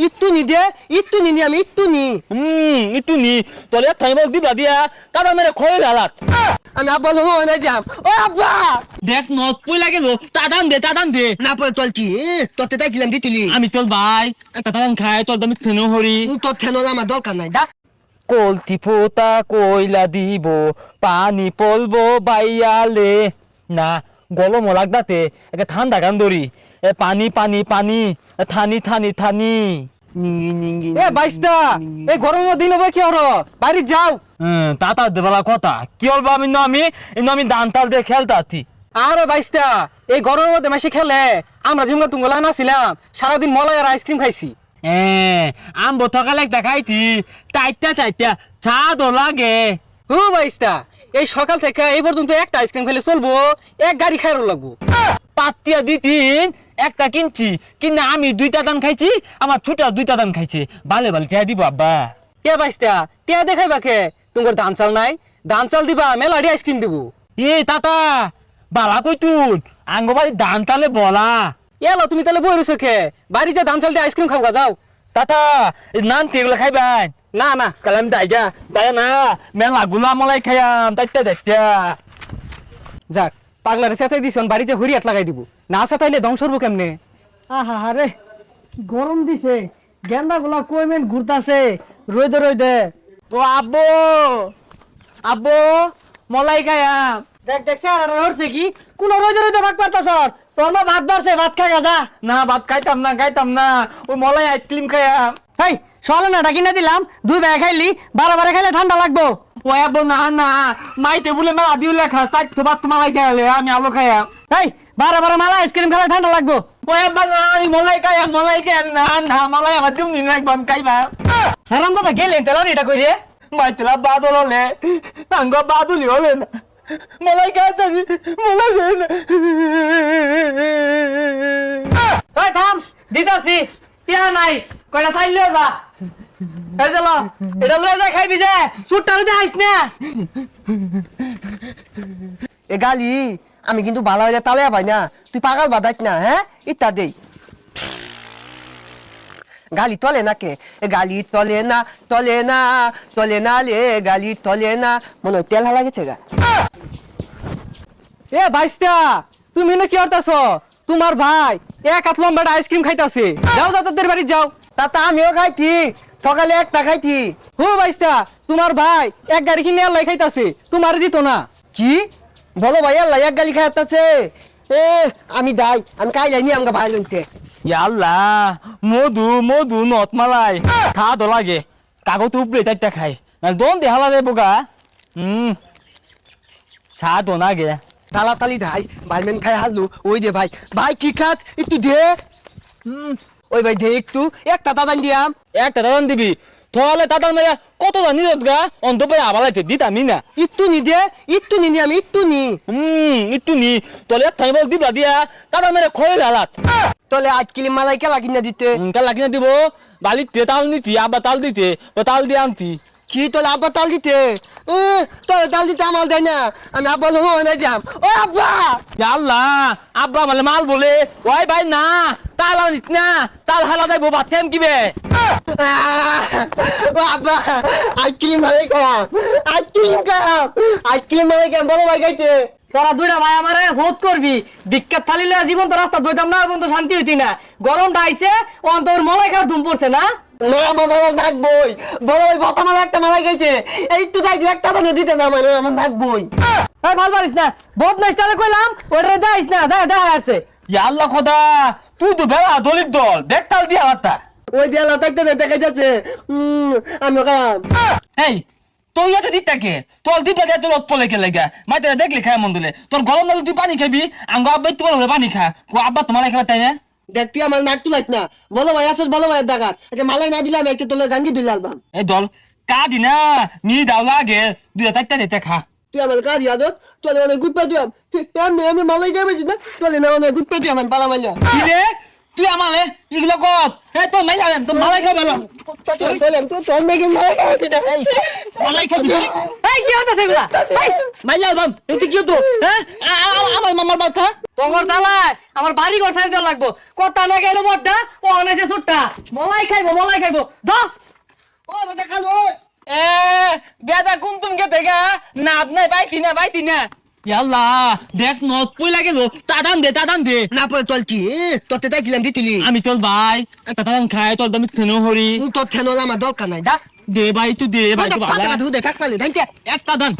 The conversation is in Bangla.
ইট্টু নি দে ইট্টু নি আমি ইট্টু নি ইটু নি তোলে থাইবল দিবা দিয়া তারা মেরে খয়ে লালাত আমি আব্বা লোক না যাম ও আব্বা দেখ নত পই লাগে লো তাদান দে না পরে তোর কি তোতে তাইছিলাম দিতুলি আমি তোর ভাই একটা তাদান খাই তোর দামি থেনো হরি তোর থেনল আমার দরকার নাই দা কলতি ফোতা কইলা দিব পানি পলবো বাইয়ালে না গলম লাগদাতে একটা ঠান্ডা গান ধরি পানি পানি পানি থানি থানি থানি নিঙ্গি নিঙ্গি এ বাইস্তা এই গরমের দিন হবে কি হলো বাইরে যাও তাতা দেবালা কথা কি হলবা আমি দান তাল দিয়ে খেলতাছি আরে বাইস্তা এই গরমের মধ্যে মাসে খেলে আমরা যেমন তুঙ্গলা নাছিলাম সারাদিন মলাই আর আইসক্রিম খাইছি আম বতকালে দেখাইতি টাইটটা চা দো লাগে হু বাইস্তা এই সকাল থেকে এই পর্যন্ত একটা আইসক্রিম খেলে চলবো এক গাড়ি খাইরও লাগবো পাতিয়া দিতিন একটা কিনছি কিনা আমি দুইটা দান খাইছি আমার ছোট দুইটা দান খাইছে বালে টিয়া দিব আব্বা কে বাইস্তা টিয়া দেখাইবা কে তোমার ধান চাল নাই ধান চাল দিবা মেলাডি আইসক্রিম দিব তাতা বালা কই তুন আঙ্গবাড়ি দান তালে বলা এলো তুমি তাহলে বই রয়েছো খে বাড়ি যা ধান চাল দিয়ে আইসক্রিম খাওয়া যাও তাতা নান তেগুলো খাইবাই না না কালাম দাইগা না মেলা গুলা মলাই খাইয়াম দাইতা যাক পাগলারে সাথে দিছন বাড়ি যে হুরিয়াত লাগাই দিব না সাথাইলে ধ্বংস হবো কেমনে আহা রে কি গরম দিছে গেন্দা গুলা কইমেন ঘুরতাছে রইদে রইদে ও আব্বু মলাই খাইয়াম দেখ দেখ স্যার হচ্ছে কি কোন রইদে রইদে ভাগ পারতাছ তোর মা ভাত বাড়ছে ভাত খাই যা না ভাত খাইতাম না ওই মলাই আইসক্রিম খাইয়াম হেই সলে না ডাকি না দিলাম দুই বেলা খাইলি বারে খাইলে ঠান্ডা লাগবো ও আব্বু না মাইতে বলে মেলা দিও লেখা তাই তো ভাত মালাই খাইলে আমি আলো খাইয়াম হেই বারে মালা আইসক্রিম খেলে ঠান্ডা লাগবো ও আব্বা না আমি মলাই খাইয়াম না মলাই আমার দিম নি একবার খাইবা হারাম দাদা গেলেন তেল এটা কই রে মাইতলা বাদল হলে আঙ্গ বাদুলি হলে না মলাই খাইতাছি মলাই খাই না ওই থাম দিতাছি টিয়া নাই কয়টা চাইলেও যা এই যে ল এটা লয়ে যা খাইবি যে সুটটা লইতে আইস না এ গালি আমি কিন্তু ভালো হয়ে তালে পাই না তুই পাগল বাদাইত না হ্যাঁ ইত্যা দেই গালি তলে না কে এ গালি তলে না লে গালি তলে না মনে হয় তেল হালা গেছে গা এ বাইস্তা তুমি না কি করতেছ তোমার ভাই এক হাত লম্বা আইসক্রিম খাইতাছে যাও তাদের বাড়ি যাও তাতা আমিও খাইছি সকালে একটা খাইছি হো বাইস্তা তোমার ভাই এক গাড়ি কিনে আল্লাহ খাইতাছে তোমার দিত না কি বলো ভাই আল্লাহ এক গালি খাইতাছে এ আমি আমি কাই যাইনি আমাকে ভাই লইতে আল্লাহ মধু নত মালাই খা তো লাগে কাগজ উপরে তাইটা খাই না দন দেহালা রে বোকা চা তো না গে তালি ধাই ভাই মেন খাই হারলু ওই দে ভাই কি খাত একটু দে ওই ভাই দে একটু একটা দাদান দিয়াম একটা দাদান দিবি তাহলে দাদান মেরা কত জানি গা অন্ত পাই আবালাইতে দিতামি না একটু নি দে একটু নি আমি একটু নি একটু নি তোলে থাইবল দিবা দিয়া দাদা মেরে খয়ে লালাত তলে আজ কিলি মালাই কেলা কিনা দিতে কাল কিনা দিব বালিতে তাল নিতি আব্বা তাল দিতে ও তাল দিয়ে আনতি কি তোলে আব্বা তাল দিতে তোলে তাল দিতে আমার দেয় না আমি আব্বা লোক না যাম ও আব্বা আল্লাহ আব্বা মানে মাল বলে ওই ভাই না তাল আনিস না তাল হালা যাইবো ভাত খাইম কিবে ও আব্বা আইসক্রিম মালাই খাম আইসক্রিম মালাই খাম বলো ভাই খাইতে তোরা দুইটা ভাই আমারে ভোট করবি বিখ্যাত থালিলে জীবন তো রাস্তা দইতাম না এখন তো শান্তি হইতি না গরমটা আইছে অন্তর মলাই খাওয়ার ধুম পড়ছে না না আমার মালা থাকবই বলো ভাই বতা মালা একটা মালাই খাইছে এই তো যাই একটা তো দিতে না মানে আমার থাকবই এই ভাল পারিস না ভোট নাই তাহলে কইলাম ওটা যাইস না যা দেখা আছে আল্লাহ খোদা তুই তো বেড়া দলিত দল দেখ তাল দিয়ে আলাদা ওই দেয়ালা থাকতে দেখা যাচ্ছে আমি খাম এই তোর ইয়াতে দিকটাকে তোর দিবা গে তোর পলে কে লাগা মাইতে দেখলি খায় মন দিলে তোর গরম লাগলে তুই পানি খাবি আঙ্গ আব্বা তোমার হলে পানি খা কো আব্বা তোমার খাবার তাই না দেখ তুই আমার নাক তুলাইস না বলো ভাই আসস বলো ভাই ডাকাত একটা মালাই না দিলাম একটু তোলে গাঙ্গি দিলে আলবাম এই দল কাদি না নি দাও লাগে দুইটা তাইটা দিতে খা তুই আমার কাজ ইয়াদ তোলে মানে গুড পা দিলাম আমি মালাই খাবেছি না তোলে না মানে গুড পা দিলাম আমি পালা মাইলা কি রে তুই আমালে এগুলো কত এ তো মাই লাগেন তো মালাই খাবে না মালাই খাবি এই কি হতাছে এগুলা এই মাই লাগবাম এতে কি তো হ্যাঁ আমার মামার বাচ্চা তগর দালায় আমার বাড়ি ঘর সাইড দেওয়া লাগবো কথা না গেলে বড়টা ও অনেছে সুট্টা মলাই খাইবো ধর এ বেদা কোন তুমি কে দেখা না আপনি বাইতি না ইয়াল্লা দেখ নদ পই লাগে লো তাদান দে না পরে তোর কি তোতে তাইছিলাম দিতিলি আমি তোর ভাই একটা তাদান খাই তোর দামি থেনো হরি তোর ঠেনল আমার দরকার নাই দা দে ভাই তুই দে ভাই তুই পাতা পাতা হুদে কাক পালি দাইতে একটা দান